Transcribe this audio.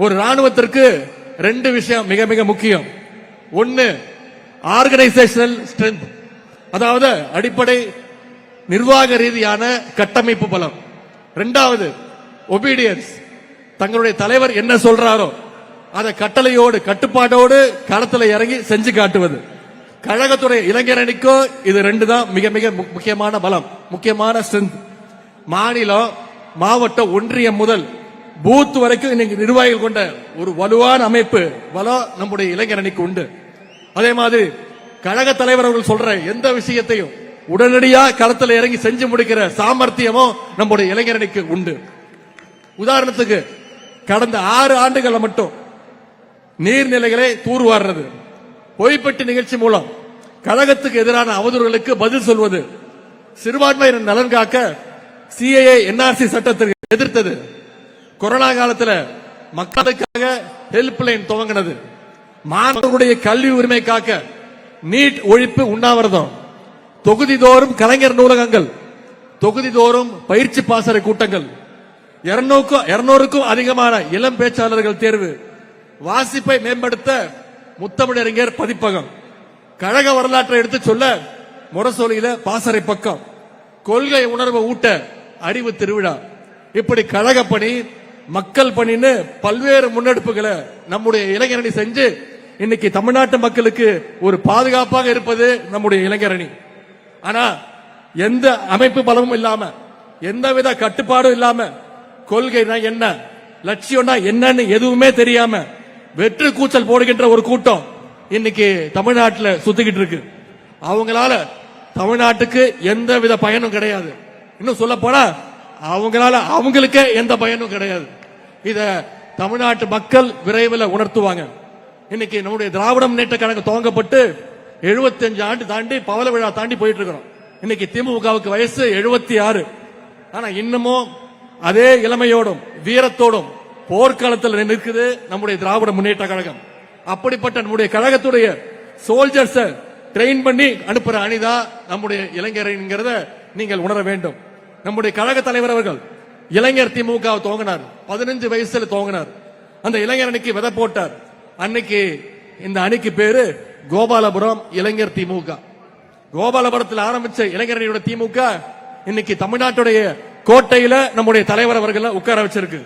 ஒரு ராணுவத்திற்கு ரெண்டு விஷயம் மிக மிக முக்கியம். ஒன்னு ஆர்கனைசேஷனல் ஸ்ட்ரென்த், அதாவது அடிப்படை நிர்வாக ரீதியான கட்டமைப்பு பலம். இரண்டாவது ஒபீடியன்ஸ், தங்களுடைய தலைவர் என்ன சொல்றாரோ அதை கட்டளையோடு கட்டுப்பாட்டோடு களத்தில் இறங்கி செஞ்சு காட்டுவது. கழகத்துடைய இளைஞர் அணிக்கோ இது ரெண்டு தான் மிக மிக முக்கியமான பலம், முக்கியமான ஸ்ட்ரென்த். மாநிலம், மாவட்டம், ஒன்றியம் முதல் பூத் வரைக்கும் இன்னைக்கு நிர்வாகிகள் கொண்ட ஒரு வலுவான அமைப்பு பலம் நம்முடைய இளைஞர் அணிக்கு உண்டு. அதே மாதிரி கழக தலைவர் அவர்கள் சொல்ற எந்த விஷயத்தையும் உடனடியாக களத்தில் இறங்கி செஞ்சு முடிக்கிற சாமர்த்தியமும் நம்முடைய இளைஞர் அணிக்கு உண்டு. உதாரணத்துக்கு கடந்த 6 ஆண்டுகள் மட்டும் நீர்நிலைகளை தூர்வாடுறது, பொய்ப்பட்டி நிகழ்ச்சி மூலம் கழகத்துக்கு எதிரான அவதூறுகளுக்கு பதில் சொல்வது, சிறுபான்மையினர் நலன் காக்க சிஏஏ என்ஆர்சி சட்டத்திற்கு எதிர்த்தது, கொரோனா காலத்தில் மக்களுக்காக ஹெல்ப்லைன் துவங்கினது, மாணவர்களுடைய கல்வி உரிமை காக்க நீட் ஒழிப்பு உண்ணாவிரதம், தொகுதி தோறும் கலைஞர் நூலகங்கள், தொகுதி தோறும் பயிற்சி பாசறை கூட்டங்கள், 200க்கும் அதிகமான இளம் பேச்சாளர்கள் தேர்வு, வாசிப்பை மேம்படுத்த முத்தமிழறிஞர் பதிப்பகம், கழக வரலாற்றை எடுத்து சொல்ல முரசொலியில பாசறை பக்கம், கொள்கை உணர்வு ஊட்ட அறிவு திருவிழா, இப்படி கழக பணி, மக்கள் பணின்னு பல்வேறு முன்னெடுப்புகளை நம்முடைய இளைஞரணி செஞ்சு இன்னைக்கு தமிழ்நாட்டு மக்களுக்கு ஒரு பாதுகாப்பாக இருப்பது நம்முடைய இளைஞரணி. ஆனா எந்த அமைப்பு பலமும் இல்லாம, எந்தவித கட்டுப்பாடும் இல்லாம, கொள்கைனா என்ன, லட்சியம்னா என்னன்னு எதுவுமே தெரியாம வெற்று கூச்சல் போடுகின்ற ஒரு கூட்டம் இன்னைக்கு தமிழ்நாட்டில் சுத்திக்கிட்டு இருக்கு. அவங்களால தமிழ்நாட்டுக்கு எந்த வித பயனும் கிடையாது. இன்னும் சொல்ல போனா அவங்களால அவங்களுக்கே எந்த பயனும் கிடையாது. இத தமிழ்நாட்டு மக்கள் விரைவில் உணர்த்துவாங்க. இன்னைக்கு நம்முடைய திராவிட முன்னேற்ற கழகம் துவங்கப்பட்டு 75 ஆண்டு தாண்டி பவள விழா தாண்டி போயிட்டு இருக்கிறோம். இன்னைக்கு திமுகவுக்கு வயசு 76. ஆனா இன்னமும் அதே இளமையோடும் வீரத்தோடும் போர்க்களத்தில் நிற்குது நம்முடைய திராவிட முன்னேற்ற கழகம். அப்படிப்பட்ட நம்முடைய கழகத்துடைய சோல்ஜர்ஸ் ட்ரெயின் பண்ணி அனுப்புற அணிதான் நம்முடைய இளைஞர்ங்கிறத நீங்கள் உணர வேண்டும். நம்முடைய கழக தலைவர் அவர்கள் இளைஞர் திமுக துவங்கினார், 15 வயசுல துவங்கினார். அந்த இளைஞர் அணிக்கு விதை போட்டார். அன்னைக்கு இந்த அணிக்கு பேரு கோபாலபுரம் இளைஞர் திமுக. கோபாலபுரத்தில் ஆரம்பிச்ச இளைஞர் அணியோட திமுக இன்னைக்கு தமிழ்நாட்டுடைய கோட்டையில நம்முடைய தலைவர் அவர்கள் உட்கார வச்சிருக்கு.